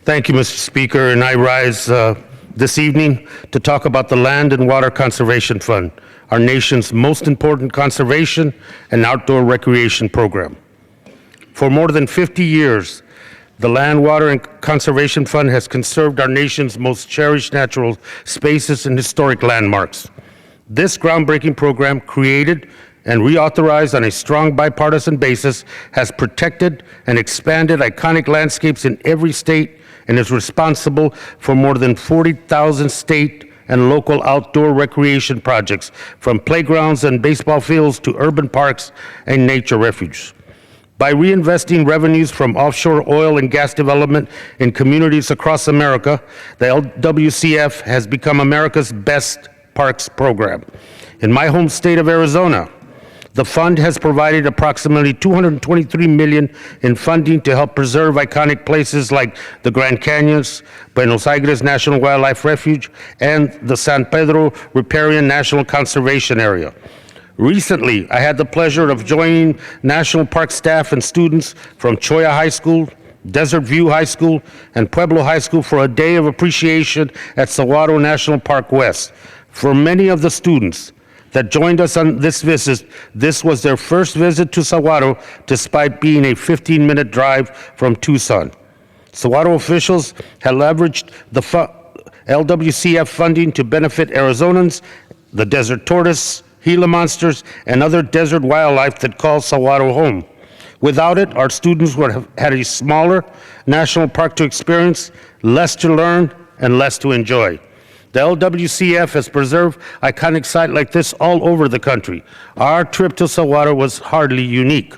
Thank you, Mr. Speaker, and I rise this evening to talk about the Land and Water Conservation Fund, our nation's most important conservation and outdoor recreation program. For more than 50 years, the Land, Water, and Conservation Fund has conserved our nation's most cherished natural spaces and historic landmarks. This groundbreaking program, created and reauthorized on a strong bipartisan basis, has protected and expanded iconic landscapes in every state and is responsible for more than 40,000 state and local outdoor recreation projects, from playgrounds and baseball fields to urban parks and nature refuges. By reinvesting revenues from offshore oil and gas development in communities across America, the LWCF has become America's best parks program. In my home state of Arizona, the fund has provided approximately $223 million in funding to help preserve iconic places like the Grand Canyons, Buenos Aires National Wildlife Refuge, and the San Pedro Riparian National Conservation Area. Recently, I had the pleasure of joining National Park staff and students from Cholla High School, Desert View High School, and Pueblo High School for a day of appreciation at Saguaro National Park West. For many of the students that joined us on this visit, this was their first visit to Saguaro, despite being a 15-minute drive from Tucson. Saguaro officials have leveraged the LWCF funding to benefit Arizonans, the desert tortoise, Gila monsters, and other desert wildlife that call Saguaro home. Without it, our students would have had a smaller national park to experience, less to learn, and less to enjoy. The LWCF has preserved iconic sites like this all over the country. Our trip to Saguaro was hardly unique.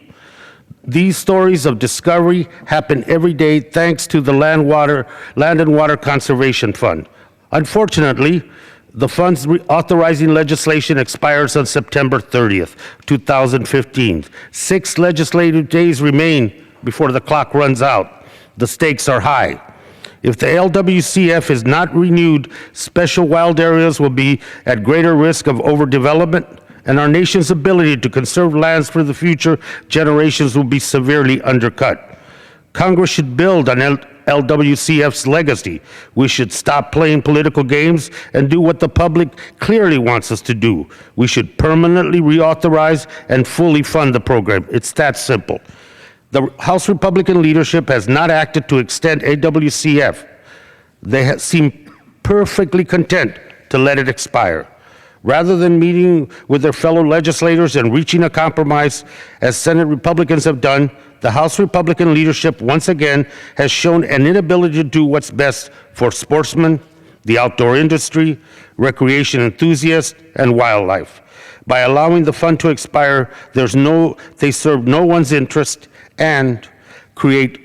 These stories of discovery happen every day thanks to the Land and Water Conservation Fund. Unfortunately, the fund's authorizing legislation expires on September 30th, 2015. 6 legislative days remain before the clock runs out. The stakes are high. If the LWCF is not renewed, special wild areas will be at greater risk of overdevelopment, and our nation's ability to conserve lands for the future generations will be severely undercut. Congress should build on LWCF's legacy. We should stop playing political games and do what the public clearly wants us to do. We should permanently reauthorize and fully fund the program. It's that simple. The House Republican leadership has not acted to extend AWCF. They seem perfectly content to let it expire. Rather than meeting with their fellow legislators and reaching a compromise, as Senate Republicans have done, the House Republican leadership once again has shown an inability to do what's best for sportsmen, the outdoor industry, recreation enthusiasts, and wildlife. By allowing the fund to expire, they serve no one's interest and create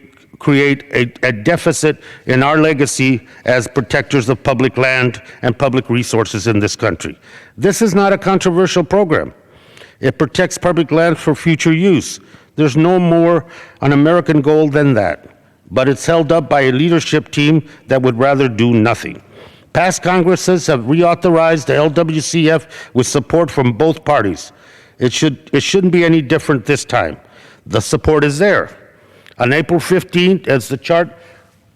a deficit in our legacy as protectors of public land and public resources in this country. This is not a controversial program. It protects public land for future use. There's no more an American goal than that, but it's held up by a leadership team that would rather do nothing. Past Congresses have reauthorized the LWCF with support from both parties. It shouldn't be any different this time. The support is there. On April 15th, as the chart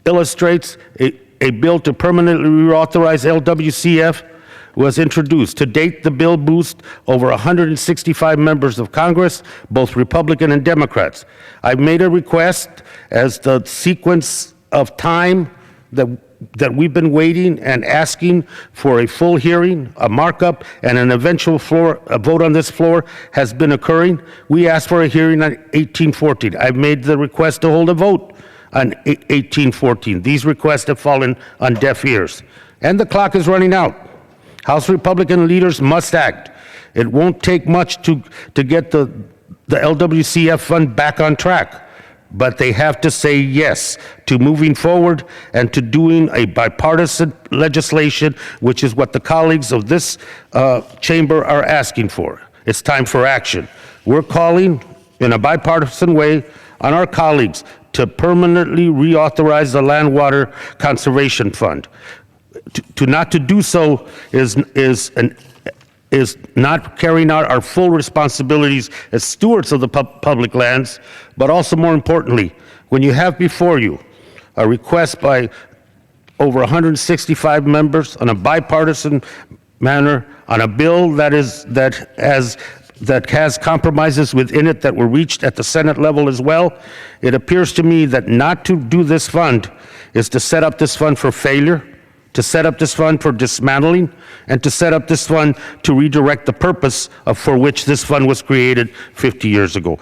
illustrates, a bill to permanently reauthorize LWCF was introduced. To date, the bill boasts over 165 members of Congress, both Republican and Democrats. I've made a request as the sequence of time that we've been waiting and asking for a full hearing, a markup, and an eventual vote on this floor has been occurring. We asked for a hearing on 1814. I've made the request to hold a vote on 1814. These requests have fallen on deaf ears. And the clock is running out. House Republican leaders must act. It won't take much to get the LWCF fund back on track, but they have to say yes to moving forward and to doing a bipartisan legislation, which is what the colleagues of this chamber are asking for. It's time for action. We're calling in a bipartisan way on our colleagues to permanently reauthorize the Land Water Conservation Fund. To not to do so is not carrying out our full responsibilities as stewards of the public lands, but also more importantly, when you have before you a request by over 165 members on a bipartisan manner on a bill that has compromises within it that were reached at the Senate level as well. It appears to me that not to do this fund is to set up this fund for failure, to set up this fund for dismantling, and to set up this fund to redirect the purpose for which this fund was created 50 years ago.